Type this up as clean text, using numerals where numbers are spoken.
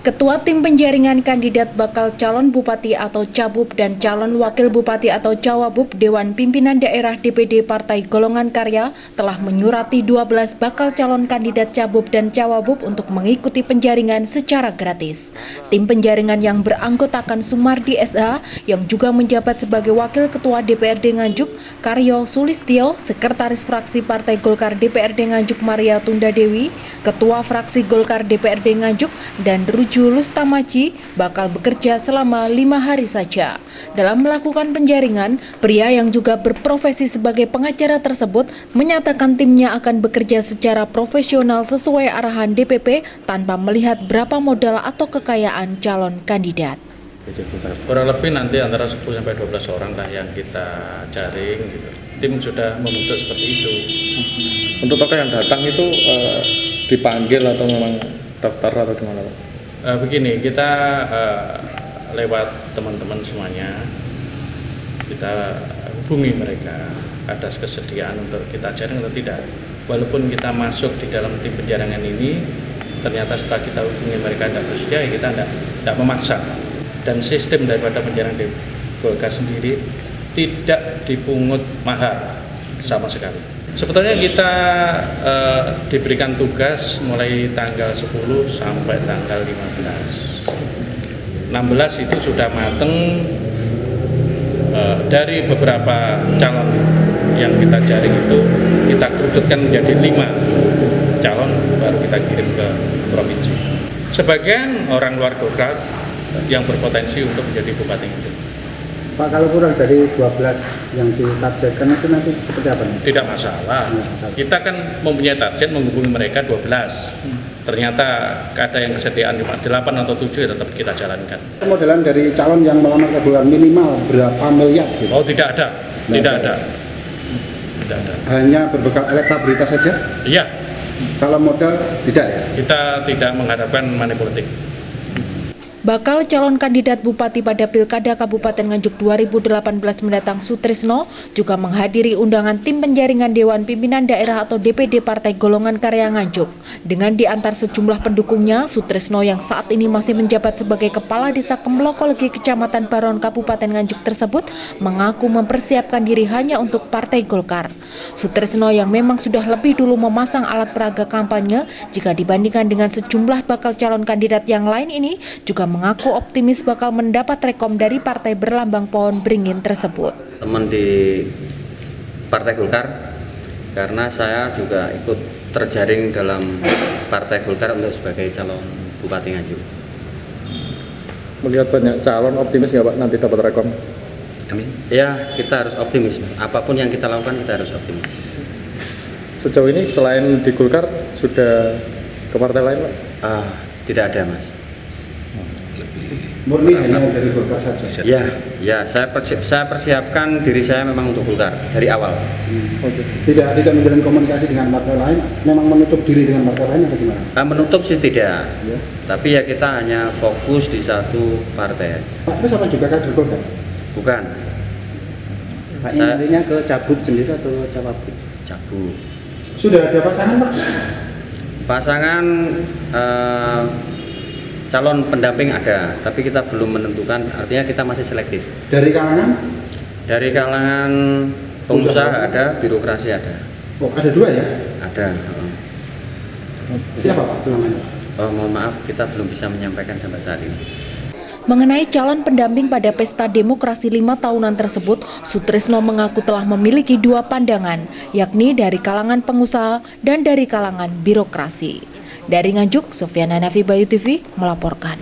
Ketua Tim Penjaringan Kandidat Bakal Calon Bupati atau Cabub dan Calon Wakil Bupati atau Cawabub Dewan Pimpinan Daerah DPD Partai Golongan Karya telah menyurati 12 bakal calon kandidat Cabub dan Cawabub untuk mengikuti penjaringan secara gratis. Tim penjaringan yang beranggotakan Sumardi SH yang juga menjabat sebagai Wakil Ketua DPRD Nganjuk, Karyo Sulistyo, Sekretaris Fraksi Partai Golkar DPRD Nganjuk Maria Tunda Dewi, Ketua Fraksi Golkar DPRD Nganjuk, dan Julus Tamaji bakal bekerja selama 5 hari saja. Dalam melakukan penjaringan, pria yang juga berprofesi sebagai pengacara tersebut menyatakan timnya akan bekerja secara profesional sesuai arahan DPP tanpa melihat berapa modal atau kekayaan calon kandidat. Kurang lebih nanti antara 10-12 orang lah yang kita jaring gitu. Tim sudah membentuk seperti itu. Untuk tokoh yang datang itu dipanggil atau memang daftar atau gimana Pak? Begini, kita lewat teman-teman semuanya, kita hubungi mereka, ada kesediaan untuk kita jaring atau tidak. Walaupun kita masuk di dalam tim penjaringan ini, ternyata setelah kita hubungi mereka tidak bersedia, ya kita tidak memaksa. Dan sistem daripada penjaringan di Golkar sendiri tidak dipungut mahar sama sekali. Sebetulnya kita diberikan tugas mulai tanggal 10 sampai tanggal 15. 16 itu sudah mateng, dari beberapa calon yang kita jaring itu kita kerucutkan menjadi 5 calon baru kita kirim ke provinsi. Sebagian orang luar Golkar yang berpotensi untuk menjadi Bupati Nganjuk. Pak, kalau kurang dari 12 yang ditargetkan itu nanti seperti apa? Tidak masalah. Kita kan mempunyai target menghubungi mereka 12. Ternyata ada yang kesediaan 8 atau 7 ya tetap kita jalankan. Modelan dari calon yang melamar ke Golkar minimal berapa miliar? Gitu? Oh, tidak ada. Tidak ada. Tidak ada. Hanya berbekal elektabilitas saja? Iya. Kalau modal tidak ya? Kita tidak mengharapkan money politik. Bakal calon kandidat bupati pada Pilkada Kabupaten Nganjuk 2018 mendatang Sutrisno juga menghadiri undangan tim penjaringan Dewan Pimpinan Daerah atau DPD Partai Golongan Karya Nganjuk. Dengan diantar sejumlah pendukungnya, Sutrisno yang saat ini masih menjabat sebagai Kepala Desa Kemlokolegi Kecamatan Baron Kabupaten Nganjuk tersebut mengaku mempersiapkan diri hanya untuk Partai Golkar. Sutrisno yang memang sudah lebih dulu memasang alat peraga kampanye jika dibandingkan dengan sejumlah bakal calon kandidat yang lain ini juga mengaku optimis bakal mendapat rekom dari partai berlambang pohon beringin tersebut. Teman di Partai Golkar, karena saya juga ikut terjaring dalam Partai Golkar untuk sebagai calon Bupati Nganjuk. Melihat banyak calon, optimis nggak Pak nanti dapat rekom? Amin. Ya, kita harus optimis. Apapun yang kita lakukan kita harus optimis. Sejauh ini selain di Golkar sudah ke partai lain Pak? Tidak ada Mas. Murni hanya dari Golkar saja? Ya, saya persiapkan diri saya memang untuk Golkar dari awal. Tidak menjalin komunikasi dengan partai lain, memang menutup diri dengan partai lain atau gimana? Menutup sih tidak, tapi ya kita hanya fokus di satu partai. Pak, terus apa juga kader Golkar? Bukan. Pak, ini nantinya ke Cabub sendiri atau Cawabub? Cabub. Sudah ada pasangan Pak? Pasangan calon pendamping ada, tapi kita belum menentukan, artinya kita masih selektif. Dari kalangan? Dari kalangan pengusaha ada, birokrasi ada. Oh, ada 2 ya? Ada. Siapa Pak namanya? Oh, mohon maaf, kita belum bisa menyampaikan sampai saat ini. Mengenai calon pendamping pada pesta demokrasi 5 tahunan tersebut, Sutrisno mengaku telah memiliki 2 pandangan, yakni dari kalangan pengusaha dan dari kalangan birokrasi. Dari Nganjuk, Sofiana Nafi Bayu TV melaporkan.